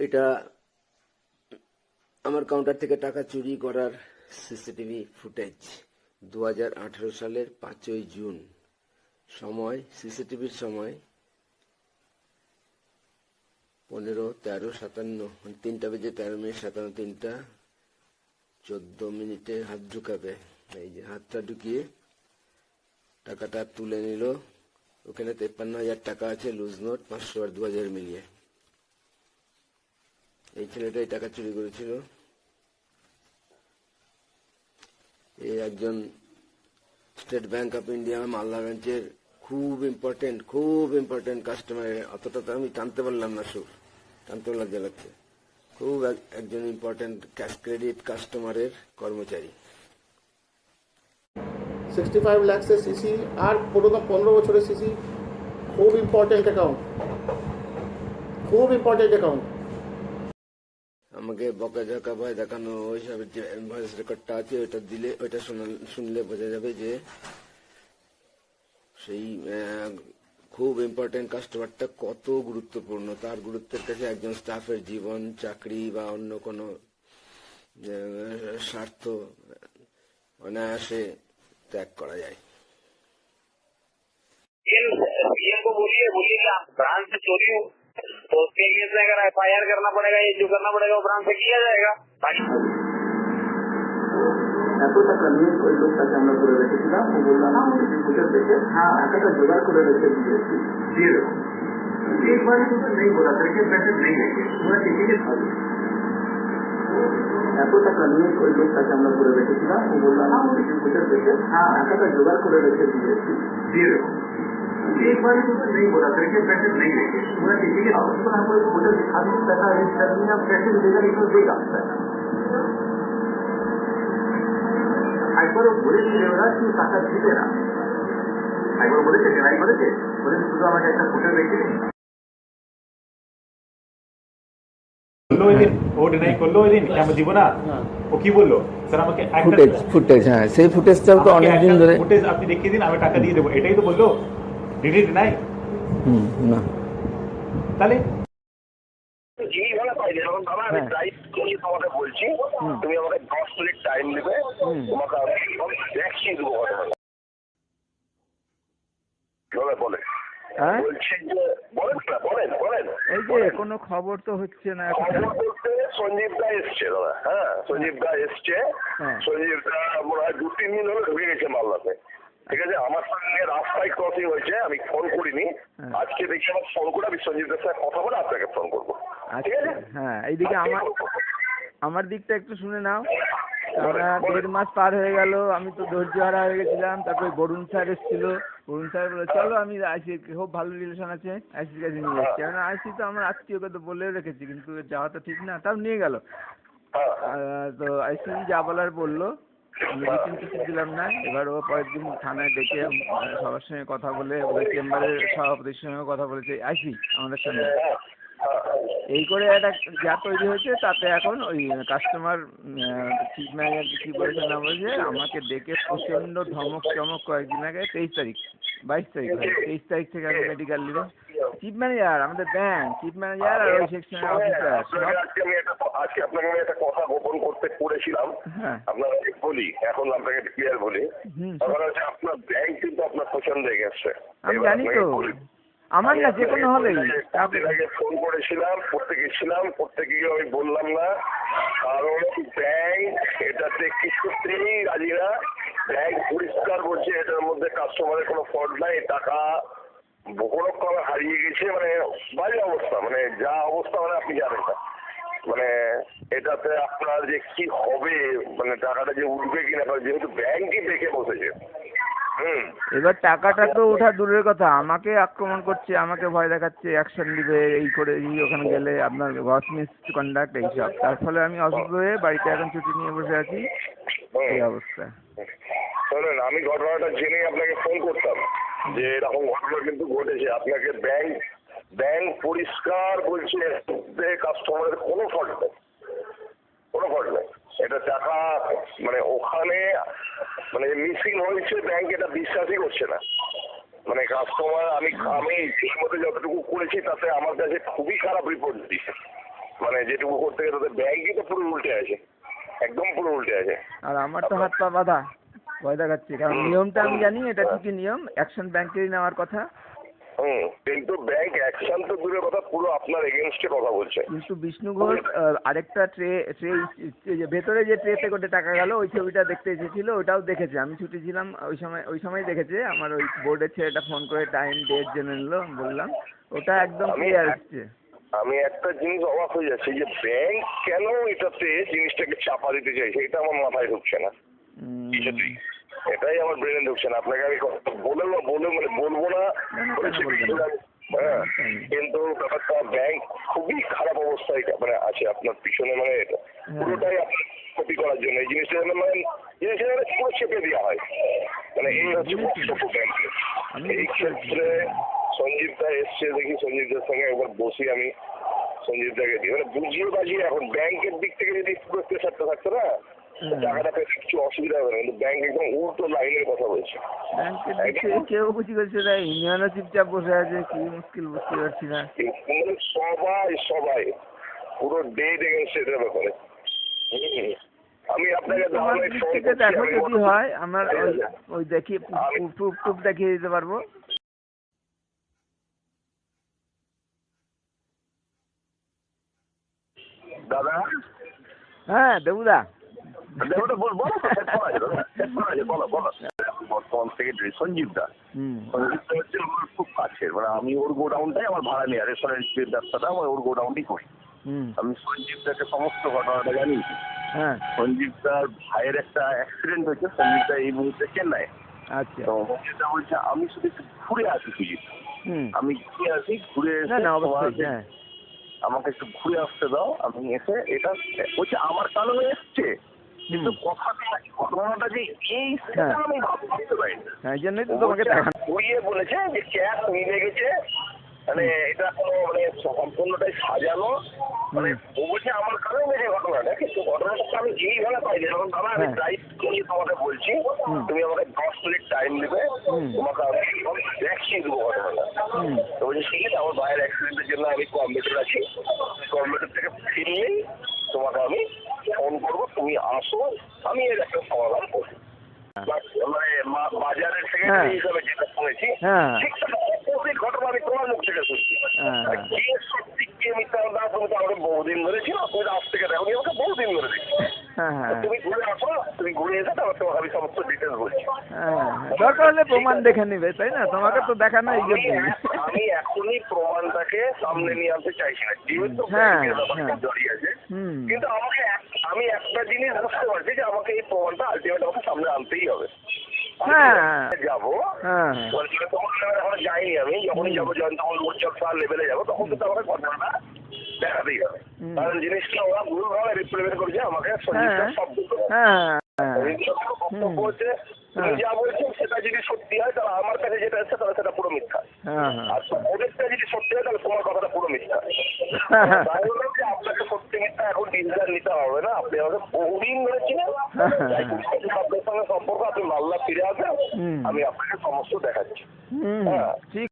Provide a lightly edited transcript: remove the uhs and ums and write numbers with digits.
এটা আমার কাউন্টার থেকে টাকা চুরি করার সিসিটিভি ফুটেজ 2018 সালের 5ই জুন। সময় সিসিটিভির সময় 15:13:57, 3টা বেজে 13 মিনিট 57, 3টা 14 মিনিটে হাত ঢুকাবে। এই যে হাতটা ঢুকিয়ে টাকাটা তুলে নিল। ওখানে 53,000 টাকা আছে, লুজ নোট 500 আর 2000 মিলিয়ে। এই ছেলেটাই টাকা চুরি করেছিল। এই একজন state bank of India Malda ব্রাঞ্চের খুব ইম্পর্টেন্ট কাস্টমার। অতটা তো আমি টানতে পারলাম না, টানতে লজ্জা লাগছে। খুব একজন ইম্পর্টেন্ট ক্যাশ ক্রেডিট কাস্টমারের কর্মচারী। 65 লাখের সিসি আর 15 বছরের সিসি। খুব ইম্পর্টেন্ট অ্যাকাউন্ট। আমাকে বকাঝকা ভয় দেখানো ওইসব যে ভয়েস রেকর্ডটা আছে ওইটা দিলে, ওইটা শুনলে বোঝা যাবে যে সেই খুব ইম্পর্টেন্ট কাস্টমারটা কত গুরুত্বপূর্ণ। তার গুরুত্বের কাছে একজন স্টাফের জীবন, চাকরি বা অন্য কোনো স্বার্থ অনায়াসে ত্যাগ করা যায়। को बोलिए कि आप ब्रांच से चोरी हो तो उसके लिए से अगर FIR करना पड़ेगा, ये जो करना पड़ेगा वो ब्रांच से किया जाएगा। এত টাকা নিয়ে ওই লোকটাকে আমরা করে রেখেছিলাম। ও বললো না, বুঝে দেখে হ্যাঁ টাকাটা জোগাড় করে রেখে দিয়েছি, দিয়ে দেবো। एक बार तो नहीं बोला करके पैसे नहीं लेंगे, पूरा टिकट खाली। এত টাকা নিয়ে ওই লোকটাকে আমরা করে রেখেছিলাম। ও বললো না, বুঝে দেখে হ্যাঁ টাকাটা জোগাড় করে রেখে দিয়েছি, দিয়ে দেবো। एक बार तो नहीं बोला करके पैसे नहीं लेंगे, पूरा टिकट तो हमको होटल दिखा दी, पैसा अरेंज कर दिया, पैसे देगा इसको देगा। একবারও বলেছিল ওরা কি টাকা দিবে না, একবার বলেছে জেনাই করেছে, বলে শুধু আমাকে একটা হোটেল রেখে দিন। ও ডিনাই করলো ওই দিন, আমি দিব না। ও কি বললো স্যার আমাকে ফুটেজ, হ্যাঁ সেই ফুটেজটাও তো অনেকদিন ধরে ফুটেজ আপনি দেখিয়ে দিন, আমি টাকা দিয়ে দেবো, এটাই তো বললো। ডিডি ডিনাই না তাহলে জিনিস ভালো পাইনি। এখন বাবা আমি প্রাইস তোমাকে বলছি, তুমি আমাকে 10 মিনিট টাইম দিবে, তোমাকে আমি দেখিয়ে দেবো। বলে বলছি যে বলেন এই যে কোনো খবর তো হচ্ছে না এখন। বলতে সঞ্জীব দা এসছে দাদা। হ্যাঁ সঞ্জীব দা এসছে। সঞ্জীব দা মনে হয় 2-3 দিন হলো ঢুকে গেছে মালদাতে। ঠিক আছে, আমার সঙ্গে রাস্তায় ক্রসিং হয়েছে, আমি ফোন করিনি। আজকে দেখি আমার ফোন করে আমি সঞ্জীবদের সাথে কথা বলে আপনাকে ফোন করবো। ঠিক আছে, হ্যাঁ এইদিকে আমার দিকটা একটু শুনে নাও। আমরা 1.5 মাস পার হয়ে গেল, আমি তো ধৈর্য হারা হয়ে গেছিলাম। তারপরে বরুণ স্যার এসেছিল, বরুণ স্যার বলে চলো আমি আইসি, খুব ভালো রিলেশন আছে, আইসির কাছে নিয়ে যাচ্ছি। কেন আইসি তো আমার আত্মীয়কে তো বলে রেখেছি, কিন্তু যাওয়া তো ঠিক না, তাও নিয়ে গেল। তো আইসি যা বলার বললো, মেডিসিন কিছু দিলাম না। এবার ও পরের দিন থানায় ডেকে সবার সঙ্গে কথা বলে, ওদের চেম্বারের সভাপতির সঙ্গে কথা বলেছে আইসি আমাদের সঙ্গে। এই করে একটা যা তৈরি হয়েছে, তাতে এখন ওই কাস্টমার চিফ ম্যানেজার কি বলেছে না বলছে, আমাকে ডেকে প্রচণ্ড ধমক চমক কয়েকদিন আগে 23 তারিখ 22 তারিখ 23 তারিখ থেকে আমি মেডিকেল নিলাম। চিফ ম্যানেজার, আমাদের ব্যাংক চিফ ম্যানেজার আর ওই সেকশনের অফিসার আজকে আপনাকে আমি একটা কথা গোপন করতে করেছিলাম। আপনাকে বলি, এখন আপনাকে ক্লিয়ার বলি। আপনার ব্যাংক কিন্তু আপনার পছন্দ হয়ে গেছে, আমি জানি তো। আমার না যে কোনো হলেই ফোন করেছিলাম, করতে গিয়ে আমি বললাম না, কারণ ব্যাংক এটাতে কিছুতেই রাজি না। ব্যাংক পরিষ্কার বলছে এটার মধ্যে কাস্টমারের কোনো ফল্ট নাই, টাকা কোনো কমে হারিয়ে গেছে, মানে বাজে অবস্থা, মানে যা অবস্থা মানে আপনি জানেন না। মানে এটাতে আপনার যে কি হবে, মানে টাকাটা যে উঠবে কিনা, যেহেতু ব্যাংকই দেখে বসেছে। এবার টাকাটা তো ওঠা দূরের কথা, আমাকে আক্রমণ করছে, আমাকে ভয় দেখাচ্ছে, অ্যাকশন দিবে, এই করে ওখানে গেলে আপনার গ্রস মিস কন্ডাক্ট এইসব। তার ফলে আমি অসুস্থ হয়ে বাড়িতে এখন ছুটি নিয়ে বসে আছি, এই অবস্থা। শোনেন, আমি ঘটনাটা জেনে আপনাকে ফোন করতাম যে এরকম ঘটনা কিন্তু ঘটেছে। আপনাকে ব্যাংক পরিষ্কার বলছে কাস্টমারের কোনো ফল্ট নেই। এটা টাকা মানে ওখানে মানে মিসিং হয়েছে, ব্যাংক এটা বিশ্বাসই করছে না। মানে কাস্টমার আমি ঠিক মতো যতটুকু করেছি তাতে আমার কাছে খুবই খারাপ রিপোর্ট দিচ্ছে। মানে যেটুকু করতে গেলে তাদের ব্যাংকই তো পুরো উল্টে আছে, একদম পুরো উল্টে আছে। আর আমার তো হাত পা বাঁধা, ভয় দেখাচ্ছে, কারণ নিয়মটা আমি জানি এটা ঠিকই নিয়ম, অ্যাকশন ব্যাংকেরই নেওয়ার কথা। কিন্তু ব্যাংক অ্যাকশন তো দূরের কথা, পুরো আপনার এগেনস্টে কথা বলছে। কিন্তু বিষ্ণু ঘোষ আরেকটা ট্রে ভেতরে যে ট্রেতে করে টাকা গেল ওই ছবিটা দেখতে এসেছিল, ওটাও দেখেছে, আমি ছুটি ছিলাম ওই সময় দেখেছে, আমার ওই বোর্ডের ছেলেটা ফোন করে টাইম ডেট জেনে নিল, বললাম ওটা একদম ক্লিয়ার এসছে। আমি একটা জিনিস অবাক হয়ে যাচ্ছি যে ব্যাংক কেন এটাতে জিনিসটাকে চাপা দিতে চাইছে, এটা আমার মাথায় ঢুকছে না কিছুতেই, এটাই আমার ব্রেনে ঢুকছে না। আপনাকে আমি বলবো না, হ্যাঁ, কিন্তু ব্যাপারটা ব্যাংক খুবই খারাপ অবস্থায় মানে আছে আপনার পিছনে, মানে পুরোটাই আপনার ক্ষতি করার জন্য এই জিনিসটা পুরো চেপে দেওয়া হয়, মানে এই হচ্ছে ব্যাংকের। এই ক্ষেত্রে সঞ্জীব দা এসছে, দেখি সঞ্জীব দার সঙ্গে একবার বসি আমি, সঞ্জীব দাকে দিই, মানে বুঝিয়ে বাজিয়ে এখন ব্যাংকের দিক থেকে যদি প্রেসারটা থাকতো না টাকাটা পেতে কিছু অসুবিধা হবে না, কিন্তু ব্যাংক একদম উল্টো লাইনের কথা বলছে। কেউ বুঝি করছে না, ইউনিয়নও চুপচাপ বসে আছে, কি মুশকিল বুঝতে পারছি না। সবাই পুরো ডেট এগেন্স্ট এটার ব্যাপারে। আমি আপনাকে দেখো যদি হয় আমার ওই দেখি প্রুফ দেখিয়ে দিতে পারবো। দাদা, হ্যাঁ দেবুদা, বর্তমান সেক্রেটারি সঞ্জীব দা হচ্ছে আমার খুব কাছের, মানে আমি ওর গোডাউনটাই আমার ভাড়া নেওয়া, রেস্টুরেন্টের ব্যবসাটা আমার ওর গোডাউনই করি। আমি সঞ্জীব দাকে সমস্ত ঘটনাটা জানি। সঞ্জীব দার ভাইয়ের একটা অ্যাক্সিডেন্ট হয়েছে, সঞ্জীব দা এই মুহূর্তে চেন্নাই। আচ্ছা, তো সঞ্জীব দা বলছে আমি শুধু একটু ঘুরে আসি, সুজিত আমি ঘুরে আসি, ঘুরে এসে আমাকে একটু ঘুরে আসতে দাও, আমি এসে এটা বলছে আমার কারণে এসছে, কিন্তু ঘটনাটা যে এই সেটা আমি ভাবতে পারি না, এই জন্যই তো তোমাকে দেখানো। ঘুরিয়ে বলেছে যে ক্যাশ মিলে গেছে, মানে এটা কোনো মানে সম্পূর্ণটাই সাজানো, মানে ও বলছে আমার কারণে গেছে ঘটনাটা, কিন্তু ঘটনাটা আমি এইভাবে পাইনি। যখন দাদা আমি ড্রাইভ করি তোমাকে বলছি, তুমি আমাকে 10 মিনিট টাইম দেবে, তোমাকে আমি দেখিয়ে দেবো ঘটনাটা। তো বলছি ঠিক আছে, আমার ভাইয়ের অ্যাক্সিডেন্টের জন্য আমি কম্পিউটার আছি, কম্পিউটার থেকে ফিরলেই তোমাকে আমি ফোন করবো, তুমি আসো, আমি এর একটা সমাধান করবো। মানে বাজারের সেক্রেটারি হিসাবে যেটা শুনেছি ঠিক ঘটনা আমি তোমার মুখ থেকে শুনছি। কে সত্যি কে মিথ্যা না, তুমি তো আমাকে বহুদিন ধরে ছিল, তুমি আজ থেকে দেখো আমাকে বহুদিন ধরে দেখছি। তুমি ঘুরে আসো, তুমি ঘুরে এসে তারপর তোমাকে আমি সমস্ত ডিটেলস বলছি। দরকার হলে প্রমাণ দেখে নিবে, তাই না? তোমাকে তো দেখানো এই জন্য। আমি এখনই প্রমাণটাকে সামনে নিয়ে আসতে চাইছি না, যেহেতু জড়িয়ে আছে, কিন্তু আমি একটা জিনিস বুঝতে পারছি যে আমাকে এই প্রমাণটা আলটিমেট আমাকে সামনে আনতেই হবে। যাবো এখন যাইনি, আমি যখনই যাবো জয়ন্তমল উৎসব লেভেলে যাবো, তখন কিন্তু আমাকে ঘটনাটা দেখাতেই হবে, কারণ জিনিসটা ওরা ভুলভাবে রিপ্রেজেন্ট করেছে আমাকে। বক্তব্য হচ্ছে তুমি যা বলছেন সেটা যদি সত্যি হয় তাহলে আমার কাছে যেটা আছে তাহলে সেটা পুরো মিথ্যা, আর ওদেরটা যদি সত্যি হয় তাহলে তোমার কথাটা পুরো মিথ্যা। তাই বললাম যে আপনাকে সত্যি মিথ্যা এখন ডিসিশন নিতে হবে না, আপনি আমাকে বহুদিন ধরে চিনেন, আপনার সঙ্গে সম্পর্ক, আপনি মালদা ফিরে আসেন, আমি আপনাকে সমস্ত দেখাচ্ছি। ঠিক।